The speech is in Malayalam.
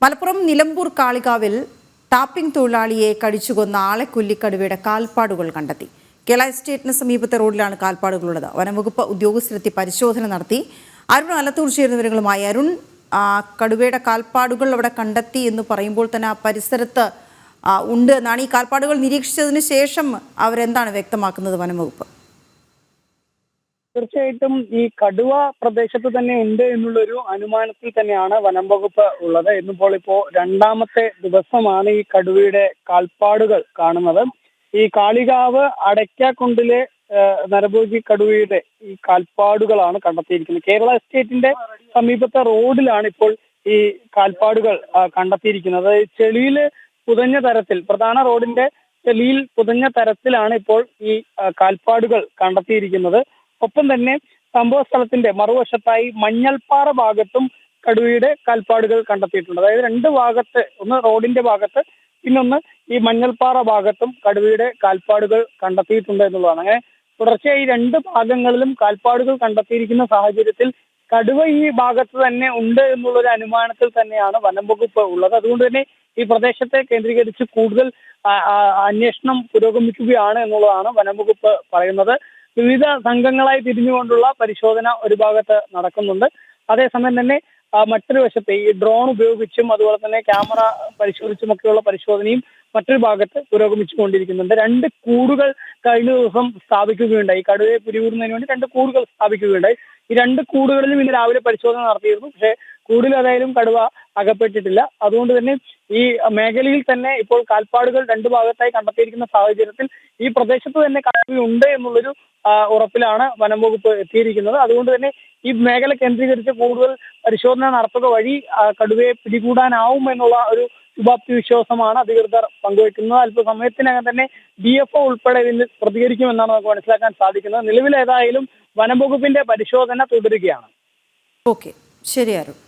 മലപ്പുറം നിലമ്പൂർ കാളികാവിൽ ടാപ്പിംഗ് തൊഴിലാളിയെ കടിച്ചുകൊന്ന ആളെക്കൊല്ലിക്കടുവയുടെ കാൽപ്പാടുകൾ കണ്ടെത്തി. കേരള എസ്റ്റേറ്റിന് സമീപത്തെ റോഡിലാണ് കാൽപ്പാടുകളുള്ളത്. വനംവകുപ്പ് ഉദ്യോഗസ്ഥരെത്തി പരിശോധന നടത്തി. അരുൺ അലത്തൂർ ചേരുന്ന വിവരങ്ങളുമായി. അരുൺ, കടുവയുടെ കാൽപ്പാടുകൾ അവിടെ കണ്ടെത്തി എന്ന് പറയുമ്പോൾ തന്നെ ആ പരിസരത്ത് ഉണ്ട് എന്നാണ്. ഈ കാൽപ്പാടുകൾ നിരീക്ഷിച്ചതിന് ശേഷം അവരെന്താണ് വ്യക്തമാക്കുന്നത് വനംവകുപ്പ്? തീർച്ചയായിട്ടും ഈ കടുവ പ്രദേശത്ത് തന്നെ ഉണ്ട് എന്നുള്ളൊരു അനുമാനത്തിൽ തന്നെയാണ് വനം വകുപ്പ് ഉള്ളത്. ഇന്നിപ്പോൾ രണ്ടാമത്തെ ദിവസമാണ് ഈ കടുവയുടെ കാൽപ്പാടുകൾ കാണുന്നത്. ഈ കാളികാവ് അടയ്ക്കാക്കുണ്ടിലെ നരഭോജി കടുവയുടെ ഈ കാൽപ്പാടുകളാണ് കണ്ടെത്തിയിരിക്കുന്നത്. കേരള എസ്റ്റേറ്റിന്റെ സമീപത്തെ റോഡിലാണ് ഇപ്പോൾ ഈ കാൽപ്പാടുകൾ കണ്ടെത്തിയിരിക്കുന്നത്. ചെളിയിൽ പുതഞ്ഞ തരത്തിൽ, പ്രധാന റോഡിന്റെ ചെളിയിൽ പുതഞ്ഞ തരത്തിലാണ് ഇപ്പോൾ ഈ കാൽപ്പാടുകൾ കണ്ടെത്തിയിരിക്കുന്നത്. ഒപ്പം തന്നെ സംഭവ സ്ഥലത്തിന്റെ മറുവശത്തായി മഞ്ഞൾപ്പാറ ഭാഗത്തും കടുവയുടെ കാൽപ്പാടുകൾ കണ്ടെത്തിയിട്ടുണ്ട്. അതായത് രണ്ട് ഭാഗത്ത്, ഒന്ന് റോഡിന്റെ ഭാഗത്ത്, പിന്നൊന്ന് ഈ മഞ്ഞൾപ്പാറ ഭാഗത്തും കടുവയുടെ കാൽപ്പാടുകൾ കണ്ടെത്തിയിട്ടുണ്ട് എന്നുള്ളതാണ്. അങ്ങനെ തുടർച്ചയായി രണ്ട് ഭാഗങ്ങളിലും കാൽപ്പാടുകൾ കണ്ടെത്തിയിരിക്കുന്ന സാഹചര്യത്തിൽ കടുവ ഈ ഭാഗത്ത് തന്നെ ഉണ്ട് എന്നുള്ളൊരു അനുമാനത്തിൽ തന്നെയാണ് വനം വകുപ്പ് ഉള്ളത്. അതുകൊണ്ട് തന്നെ ഈ പ്രദേശത്തെ കേന്ദ്രീകരിച്ച് കൂടുതൽ അന്വേഷണം പുരോഗമിക്കുകയാണ് എന്നുള്ളതാണ് വനം വകുപ്പ് പറയുന്നത്. വിവിധ സംഘങ്ങളായി തിരിഞ്ഞുകൊണ്ടുള്ള പരിശോധന ഒരു ഭാഗത്ത് നടക്കുന്നുണ്ട്. അതേസമയം തന്നെ മറ്റൊരു വശത്ത് ഈ ഡ്രോൺ ഉപയോഗിച്ചും അതുപോലെ തന്നെ ക്യാമറ പരിശോധിച്ചുമൊക്കെയുള്ള പരിശോധനയും മറ്റൊരു ഭാഗത്ത് പുരോഗമിച്ചുകൊണ്ടിരിക്കുന്നുണ്ട്. രണ്ട് കൂടുകൾ കഴിഞ്ഞ ദിവസം സ്ഥാപിക്കുകയുണ്ടായി. കടുവയെ പിടികൂടുന്നതിന് വേണ്ടി രണ്ട് കൂടുകൾ സ്ഥാപിക്കുകയുണ്ടായി. ഈ രണ്ട് കൂടുകളിലും ഇന്ന് രാവിലെ പരിശോധന നടത്തിയിരുന്നു. പക്ഷേ കൂടിൽ ഏതായാലും കടുവ അകപ്പെട്ടിട്ടില്ല. അതുകൊണ്ട് തന്നെ ഈ മേഖലയിൽ തന്നെ ഇപ്പോൾ കാൽപ്പാടുകൾ രണ്ട് ഭാഗത്തായി കണ്ടെത്തിയിരിക്കുന്ന സാഹചര്യത്തിൽ ഈ പ്രദേശത്ത് തന്നെ കടുവയുണ്ട് എന്നുള്ളൊരു ഉറപ്പിലാണ് വനം വകുപ്പ് എത്തിയിരിക്കുന്നത്. അതുകൊണ്ട് തന്നെ ഈ മേഖല കേന്ദ്രീകരിച്ച് കൂടുതൽ പരിശോധന നടത്തുക വഴി കടുവയെ പിടികൂടാനാവും എന്നുള്ള ഒരു ശുഭാപ്തി വിശ്വാസമാണ് അധികൃതർ പങ്കുവയ്ക്കുന്നത്. അല്പസമയത്തിനകം തന്നെ DFO ഉൾപ്പെടെ ഇതിന് പ്രതികരിക്കുമെന്നാണ് നമുക്ക് മനസ്സിലാക്കാൻ സാധിക്കുന്നത്. നിലവിൽ ഏതായാലും വനം വകുപ്പിന്റെ പരിശോധന തുടരുകയാണ്. ഓക്കെ, ശരി അരുൺ.